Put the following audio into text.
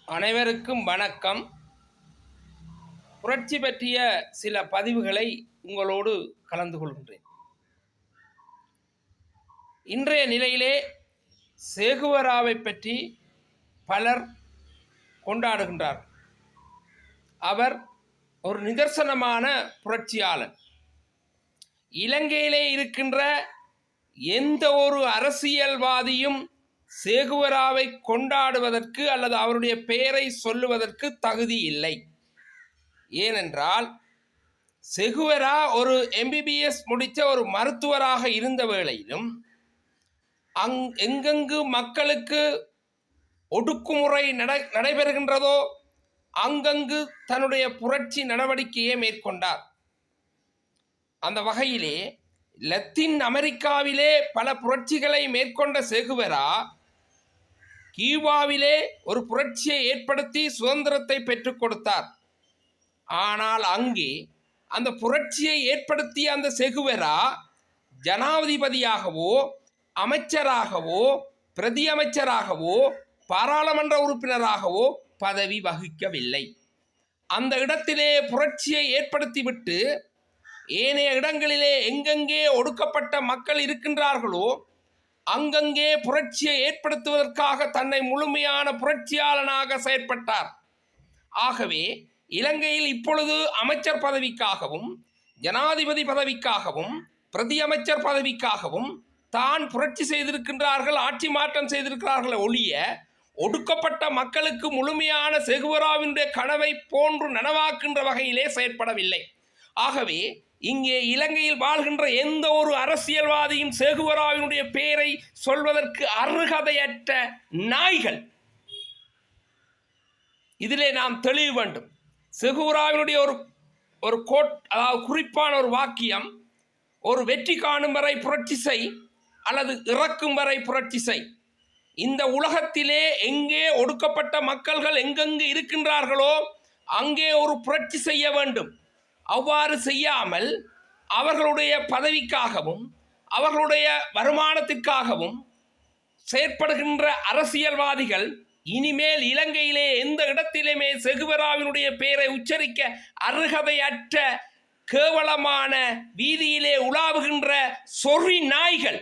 அனைவருக்கும் வணக்கம். புரட்சி பற்றிய சில பதிவுகளை உங்களோடு கலந்து கொள்கின்றேன். இன்றைய நிலையிலே சேகுவராவை பற்றி பலர் கொண்டாடுகின்றார். அவர் ஒரு நிதர்சனமான புரட்சியாளர். இலங்கையிலே இருக்கின்ற எந்த ஒரு அரசியல்வாதியும் சேகுவராவை கொண்டாடுவதற்கு அல்லது அவருடைய பெயரை சொல்லுவதற்கு தகுதி இல்லை. ஏனென்றால் செகுவரா ஒரு MBBS முடித்த ஒரு மருத்துவராக இருந்த வேளையிலும் எங்கெங்கு மக்களுக்கு ஒடுக்குமுறை நடைபெறுகின்றதோ அங்கங்கு தன்னுடைய புரட்சி நடவடிக்கையை மேற்கொண்டார். அந்த வகையிலே லத்தீன் அமெரிக்காவிலே பல புரட்சிகளை மேற்கொண்ட செகுவரா கியூபாவிலே ஒரு புரட்சியை ஏற்படுத்தி சுதந்திரத்தை பெற்றுக் கொடுத்தார். ஆனால் அங்கே அந்த புரட்சியை ஏற்படுத்திய அந்த செகுவரா ஜனாதிபதியாகவோ அமைச்சராகவோ பிரதி அமைச்சராகவோ பாராளுமன்ற உறுப்பினராகவோ பதவி வகிக்கவில்லை. அந்த இடத்திலே புரட்சியை ஏற்படுத்திவிட்டு ஏனைய இடங்களிலே எங்கெங்கே ஒடுக்கப்பட்ட மக்கள் இருக்கின்றார்களோ அங்கங்கே புரட்சியை ஏற்படுத்துவதற்காக தன்னை முழுமையான புரட்சியாளனாக செயற்பட்டார். ஆகவே இலங்கையில் இப்பொழுது அமைச்சர் பதவிக்காகவும் ஜனாதிபதி பதவிக்காகவும் பிரதி அமைச்சர் பதவிக்காகவும் தான் புரட்சி செய்திருக்கின்றார்கள், ஆட்சி மாற்றம் செய்திருக்கிறார்கள் ஒழிய ஒடுக்கப்பட்ட மக்களுக்கு முழுமையான செகுவராவினுடைய கனவை போன்று நனவாக்கின்ற வகையிலே செயற்படவில்லை. ஆகவே இங்கே இலங்கையில் வாழ்கின்ற எந்த ஒரு அரசியல்வாதியும் செகுவராவினுடைய பெயரை சொல்வதற்கு அருகதையற்ற நாய்கள். இதிலே நாம் தெளிவு வேண்டும். செகுவராவினுடைய ஒரு அதாவது குறிப்பான ஒரு வாக்கியம், ஒரு வெற்றி காணும் வரை புரட்சி செய் அல்லது இறக்கும் வரை புரட்சி செய். இந்த உலகத்திலே எங்கே ஒடுக்கப்பட்ட மக்கள்கள் எங்கெங்கு இருக்கின்றார்களோ அங்கே ஒரு புரட்சி செய்ய வேண்டும். அவ்வாறு செய்யாமல் அவர்களுடைய பதவிக்காகவும் அவர்களுடைய வருமானத்திற்காகவும் செயற்படுகின்ற அரசியல்வாதிகள் இனிமேல் இலங்கையிலே எந்த இடத்திலுமே செகுவராவினுடைய பெயரை உச்சரிக்க அருகதையற்ற கேவலமான வீதியிலே உலாவுகின்ற சொறி நாய்கள்.